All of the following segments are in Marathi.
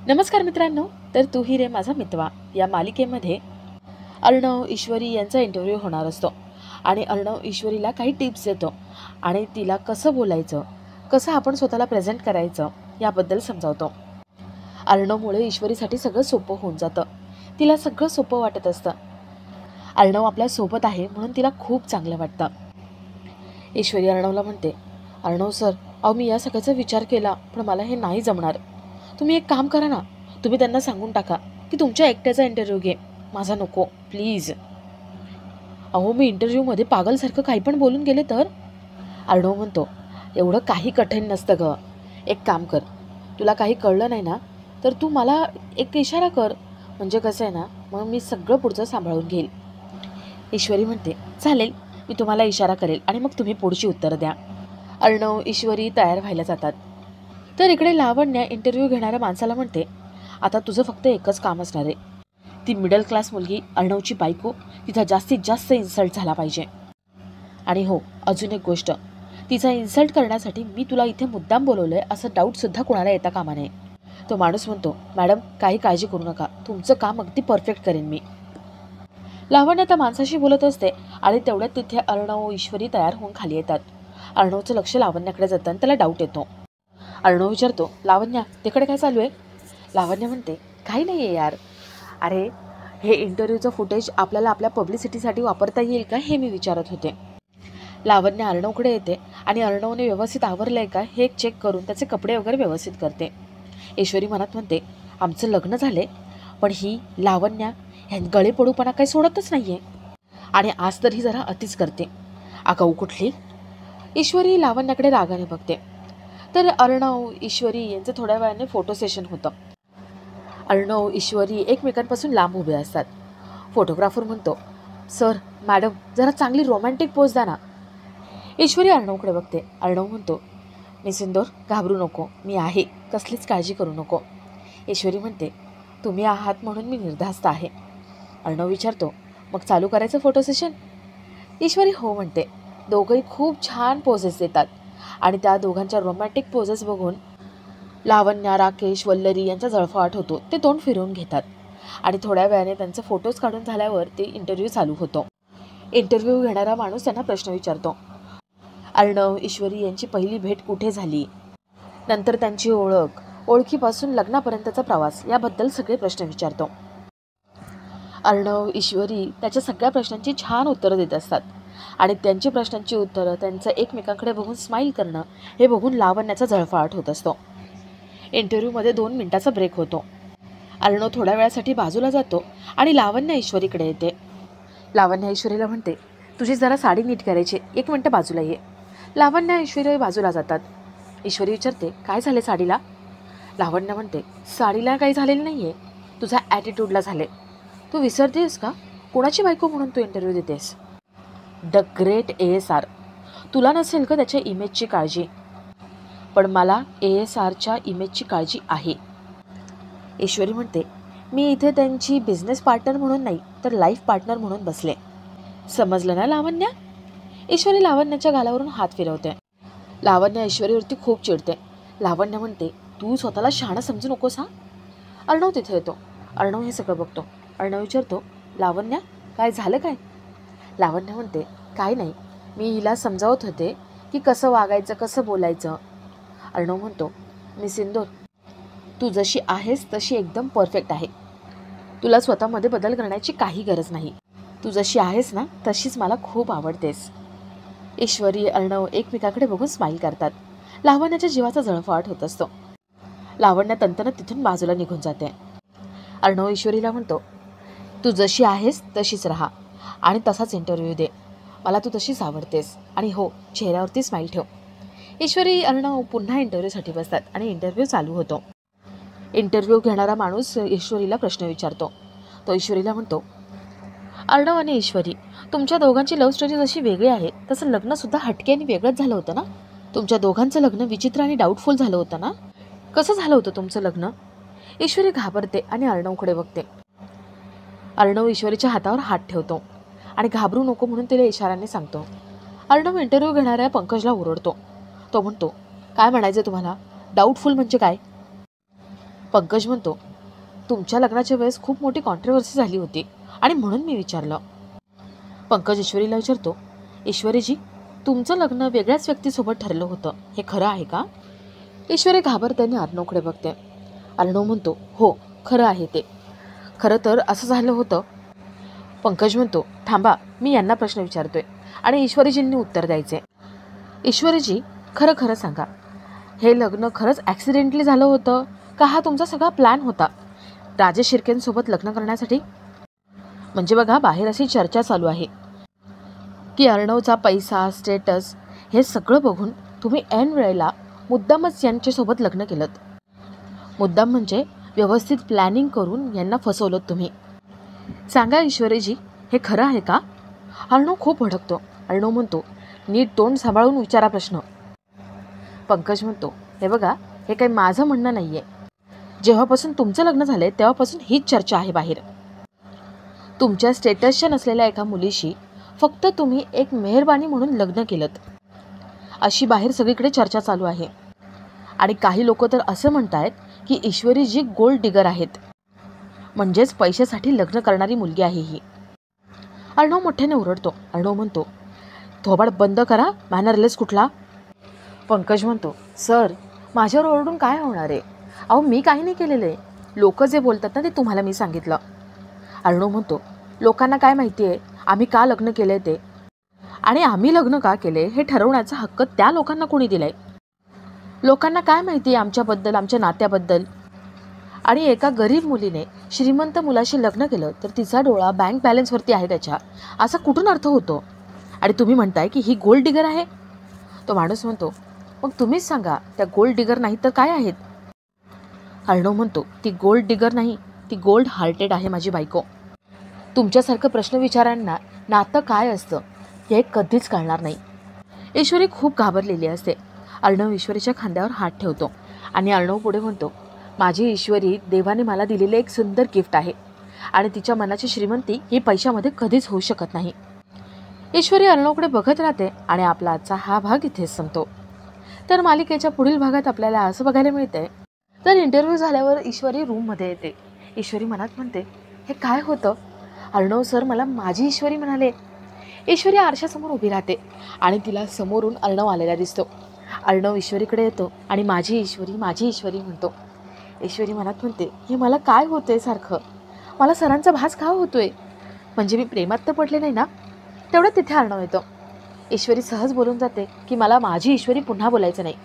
नमस्कार मित्रांनो, तर तू ही रे माझा मितवा या मालिकेमध्ये अर्णव ईश्वरी यांचा इंटरव्ह्यू होणार असतो आणि अर्णव ईश्वरीला काही टिप्स देतो आणि तिला कसं बोलायचं, कसं आपण स्वतःला प्रेझेंट करायचं याबद्दल समजावतो. अर्णवमुळे ईश्वरीसाठी सगळं सोपं होऊन जातं. तिला सगळं सोपं वाटत असतं. अर्णव आपल्या सोबत आहे म्हणून तिला खूप चांगलं वाटतं. ईश्वरी अर्णवला म्हणते, अर्णव सर, अहो मी या सगळ्याचा विचार केला पण मला हे नाही जमणार. तुम्ही एक काम करा ना, तुम्ही त्यांना सांगून टाका की तुमच्या एकट्याचा इंटरव्ह्यू घे, माझा नको प्लीज. अहो मी इंटरव्ह्यूमध्ये पागलसारखं काही पण बोलून गेले तर? अर्णव म्हणतो, एवढं काही कठीण नसतं गं. एक काम कर, तुला काही कळलं नाही ना तर तू मला एक इशारा कर, म्हणजे कसं आहे ना, मग मी सगळं पुढचं सांभाळून घेईल. ईश्वरी म्हणते, चालेल, मी तुम्हाला इशारा करेल आणि मग तुम्ही पुढची उत्तरं द्या. अर्णव ईश्वरी तयार व्हायला जातात. तर इकडे लावण्या इंटरव्ह्यू घेणाऱ्या माणसाला म्हणते, आता तुझं फक्त एकच काम असणार आहे. ती मिडल क्लास मुलगी अर्णवची बायको, तिचा जास्तीत जास्त इन्सल्ट झाला पाहिजे. आणि हो, अजून एक गोष्ट, तिचा इन्सल्ट करण्यासाठी मी तुला इथे मुद्दाम बोलवलं आहे असं डाऊटसुद्धा कोणाला येता कामा नये. तो माणूस म्हणतो, मॅडम काही काळजी करू नका, तुमचं काम अगदी परफेक्ट करेन मी. लावण्य त्या माणसाशी बोलत असते आणि तेवढ्यात तिथे अर्णव ईश्वरी तयार होऊन खाली येतात. अर्णवचं लक्ष लावण्याकडे जातं आणि त्याला डाऊट येतो. अर्णव विचारतो, लावण्या तिकडे काय चालू आहे? लावण्य म्हणते, काही नाही आहे यार, अरे हे इंटरव्ह्यूचं फुटेज आपल्याला आपल्या पब्लिसिटीसाठी वापरता येईल का हे मी विचारत होते. लावण्य अर्णवकडे येते आणि अर्णवने व्यवस्थित आवरलं आहे का हे चेक करून त्याचे कपडे वगैरे व्यवस्थित करते. ईश्वरी मनात म्हणते, आमचं लग्न झाले पण ही लावण्या ह्या गळेपडूपणा काही सोडतच नाही आहे आणि आज तर ही जरा अतिच करते. आगाऊ कुठली. ईश्वरी लावण्याकडे रागाने बघते. तर अर्णव ईश्वरी यांचं थोड्या वेळाने फोटो सेशन होतं. अर्णव ईश्वरी एकमेकांपासून लांब उभे असतात. फोटोग्राफर म्हणतो, सर मॅडम जरा चांगली रोमॅन्टिक पोज द्या ना. ईश्वरी अर्णवकडे बघते. अर्णव म्हणतो, मिस इंदोर घाबरू नको, मी आहे, कसलीच काळजी करू नको. ईश्वरी म्हणते, तुम्ही आहात म्हणून मी निर्धास्त आहे. अर्णव विचारतो, मग चालू करायचं फोटो सेशन? ईश्वरी हो म्हणते. दोघंही खूप छान पोजेस देतात आणि त्या दोघांच्या रोमॅन्टिक पोजेस बघून लावण्या, राकेश, वल्लरी यांचा जळफाट होतो. ते तोंड फिरवून घेतात आणि थोड्या वेळाने त्यांचे फोटोज काढून झाल्यावर ते इंटरव्ह्यू चालू होतो. इंटरव्ह्यू घेणारा माणूस त्यांना प्रश्न विचारतो. अर्णव ईश्वरी यांची पहिली भेट कुठे झाली, नंतर त्यांची ओळख, ओळखीपासून लग्नापर्यंतचा प्रवास याबद्दल सगळे प्रश्न विचारतो. अर्णव ईश्वरी त्याच्या सगळ्या प्रश्नांची छान उत्तरं देत असतात आणि त्यांची प्रश्नांची उत्तरं त्यांचं एकमेकांकडे बघून स्माईल करणं हे बघून लावण्याचा जळफाट होत असतो. इंटरव्ह्यूमध्ये 2 मिनिटाचा ब्रेक होतो. अर्णव थोड्या वेळासाठी बाजूला जातो आणि लावण्या ईश्वरीकडे येते. लावण्या ईश्वरीला म्हणते, तुझी जरा साडी नीट करायची, 1 मिनटं बाजूला ये. लावण्या ईश्वरी बाजूला जातात. ईश्वरी विचारते, काय झाले साडीला? लावण्य म्हणते, साडीला काही झालेलं नाही आहे, तुझा ॲटिट्यूडला झाले. तू विसरतेस का कोणाची बायको म्हणून तू इंटरव्ह्यू देतेस? The great ASR. तुला नसेल का त्याच्या इमेजची काळजी, पण मला ASRच्या इमेजची काळजी आहे. ईश्वरी म्हणते, मी इथे त्यांची बिझनेस पार्टनर म्हणून नाही तर लाईफ पार्टनर म्हणून बसले. समजलं ना लावण्या? ईश्वरी लावण्याच्या गालावरून हात फिरवते. लावण्या ईश्वरीवरती खूप चिडते. लावण्य म्हणते, तू स्वतःला शहाणा समजू नकोस हा. अर्णव तिथे येतो. अर्णव हे सगळं बघतो. अर्णव विचारतो, लावण्या काय झालं काय? लावण्य म्हणते, काय नाही, मी हिला समजावत होते की कसं वागायचं, कसं बोलायचं. अर्णव म्हणतो, मिस इंदोर तू जशी आहेस तशी एकदम परफेक्ट आहे, तुला स्वतःमध्ये बदल करण्याची काही गरज नाही. तू जशी आहेस ना तशीच मला खूप आवडतेस. ईश्वरी अर्णव एकमेकाकडे बघून स्माईल करतात. लावण्याच्या जीवाचा जळफाट होत असतो. लावण्य तंतनं तिथून बाजूला निघून जाते. अर्णव ईश्वरीला म्हणतो, तू जशी आहेस तशीच राहा आणि तसाच इंटरव्ह्यू दे, मला तू तशीच आवडतेस आणि हो, चेहऱ्यावरती स्माईल ठेव. ईश्वरी अर्णव पुन्हा इंटरव्ह्यूसाठी बसतात आणि इंटरव्ह्यू चालू होतो. इंटरव्ह्यू घेणारा माणूस ईश्वरीला प्रश्न विचारतो. तो ईश्वरीला म्हणतो, अर्णव आणि ईश्वरी, तुमच्या दोघांची लव्ह स्टोरी जशी वेगळी आहे तसं लग्नसुद्धा हटके आणि वेगळंच झालं होतं ना? तुमच्या दोघांचं लग्न विचित्र आणि डाऊटफुल झालं होतं ना? कसं झालं होतं तुमचं लग्न? ईश्वरी घाबरते आणि अर्णवकडे बघते. अर्णव ईश्वरीच्या हातावर हात ठेवतो आणि घाबरू नको म्हणून तिला इशाऱ्याने सांगतो. अर्णव इंटरव्ह्यू घेणाऱ्या पंकजला ओरडतो. तो म्हणतो, काय म्हणायचं तुम्हाला? डाऊटफुल म्हणजे काय? पंकज म्हणतो, तुमच्या लग्नाच्या वेळेस खूप मोठी कॉन्ट्रोवर्सी झाली होती आणि म्हणून मी विचारलं. पंकज ईश्वरीला विचारतो, ईश्वरीजी, तुमचं लग्न वेगळ्याच व्यक्तीसोबत ठरलं होतं, हे खरं आहे का? ईश्वरी घाबरत्याने अर्णवकडे बघते. अर्णव म्हणतो, हो खरं आहे ते. खरं तर असं झालं होतं. पंकज म्हणतो, थांबा, मी यांना प्रश्न विचारतोय आणि ईश्वरीजींनी उत्तर द्यायचे. ईश्वरीजी, खरं खरं सांगा, हे लग्न खरंच ॲक्सिडेंटली झालं होतं का हा तुमचा सगळा प्लॅन होता राजेश शिर्केंसोबत लग्न करण्यासाठी? म्हणजे बघा, बाहेर अशी चर्चा चालू आहे की अर्णवचा पैसा, स्टेटस हे सगळं बघून तुम्ही ऐन वेळेला मुद्दामच यांच्यासोबत लग्न केलं. मुद्दाम म्हणजे व्यवस्थित प्लॅनिंग करून यांना फसवलं तुम्ही. सांगा ईश्वरीजी, हे खरं आहे का? अर्णव खूप भडकतो. अर्णव म्हणतो, नीट तोंड सांभाळून विचारा प्रश्न. पंकज म्हणतो, हे बघा, हे काही माझं म्हणणं नाही आहे. जेव्हापासून तुमचं लग्न झालं आहे तेव्हापासून हीच चर्चा आहे बाहेर. तुमच्या स्टेटसच्या नसलेल्या एका मुलीशी फक्त तुम्ही एक मेहरबानी म्हणून लग्न केलं, अशी बाहेर सगळीकडे चर्चा चालू आहे. आणि काही लोक तर असं म्हणतायत की ईश्वरीजी गोल्ड डिगर आहेत, म्हणजेच पैशासाठी लग्न करणारी मुलगी आहे ही. अर्णव मोठ्याने ओरडतो. अर्णव म्हणतो, थोबाड बंद करा, मॅनरलेस कुठला. पंकज म्हणतो, सर, माझ्यावर ओरडून काय होणार आहे? अहो, मी काही नाही केलेलं आहे. लोक जे बोलतात ना ते तुम्हाला मी सांगितलं. अर्णव म्हणतो, लोकांना काय माहिती आहे आम्ही का लग्न केलं आहे ते? आणि आम्ही लग्न का केले हे ठरवण्याचा हक्क त्या लोकांना कोणी दिला आहे? लोकांना काय माहिती आहे आमच्याबद्दल, आमच्या नात्याबद्दल? आणि एका गरीब मुलीने श्रीमंत मुलाशी लग्न केलं तर तिचा डोळा बँक बॅलन्सवरती आहे त्याच्या, असा कुठून अर्थ होतो? आणि तुम्ही म्हणताय की ही गोल्ड डिगर आहे? तो माणूस म्हणतो, मग तुम्हीच सांगा, त्या गोल्ड डिगर नाही तर काय आहेत? अर्णव म्हणतो, ती गोल्ड डिगर नाही, ती गोल्ड हार्टेड आहे माझी बायको. तुमच्यासारखं प्रश्न विचारांना नातं काय असतं हे कधीच कळणार नाही. ईश्वरी खूप घाबरलेली असते. अर्णव ईश्वरीच्या खांद्यावर हात ठेवतो आणि अर्णव पुढे म्हणतो, माझी ईश्वरी देवाने मला दिलेले एक सुंदर गिफ्ट आहे आणि तिच्या मनाची श्रीमंती ही पैशामध्ये कधीच होऊ शकत नाही. ईश्वरी अर्णवकडे बघत राहते आणि आपला आजचा हा भाग इथेच संपतो. तर मालिकेच्या पुढील भागात आपल्याला असं बघायला मिळते, तर इंटरव्ह्यू झाल्यावर ईश्वरी रूममध्ये येते. ईश्वरी मनात म्हणते, हे काय होतं? अर्णव सर मला माझी ईश्वरी म्हणाले. ईश्वरी आरशासमोर उभी राहते आणि तिला समोरून अर्णव आलेला दिसतो. अर्णव ईश्वरीकडे येतो आणि माझी ईश्वरी म्हणतो. ईश्वरी मनात म्हणते, हे मला काय होतंय सारखं? मला सरांचा भास का होतोय? म्हणजे मी प्रेमात तर पडले नाही ना? तेवढं तिथे अर्णव येतो. ईश्वरी सहज बोलून जाते की मला माझी ईश्वरी पुन्हा बोलायचं नाही.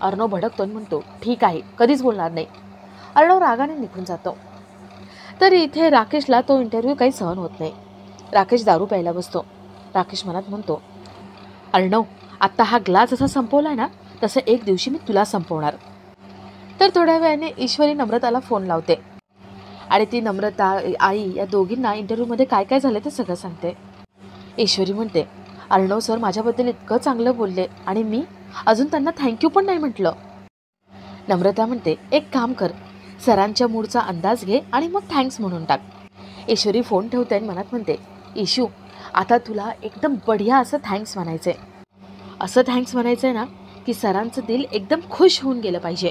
अर्णव भडकतो म्हणतो, ठीक आहे, कधीच बोलणार नाही. अर्णव रागाने निघून जातो. तर इथे राकेशला तो इंटरव्ह्यू काही सहन होत नाही. राकेश दारू प्यायला बसतो. राकेश मनात म्हणतो, अर्णव, आत्ता हा ग्लास जसा संपवलाय ना तसं एक दिवशी मी तुला संपवणार. तर थोड्या वेळाने ईश्वरी नम्रताला फोन लावते आणि ती नम्रता, आई या दोघींना इंटरव्ह्यूमध्ये काय काय झालं ते सगळं सांगते. ईश्वरी म्हणते, अर्णव सर माझ्याबद्दल इतकं चांगलं बोलले आणि मी अजून त्यांना थँक्यू पण नाही म्हटलं. नम्रता म्हणते, एक काम कर, सरांच्या मूडचा अंदाज घे आणि मग थँक्स म्हणून टाक. ईश्वरी फोन ठेवते आणि मनात म्हणते, ईशू, आता तुला एकदम बढिया असं थँक्स म्हणायचं आहे. असं थँक्स म्हणायचं आहे ना की सरांचं दिल एकदम खुश होऊन गेलं पाहिजे.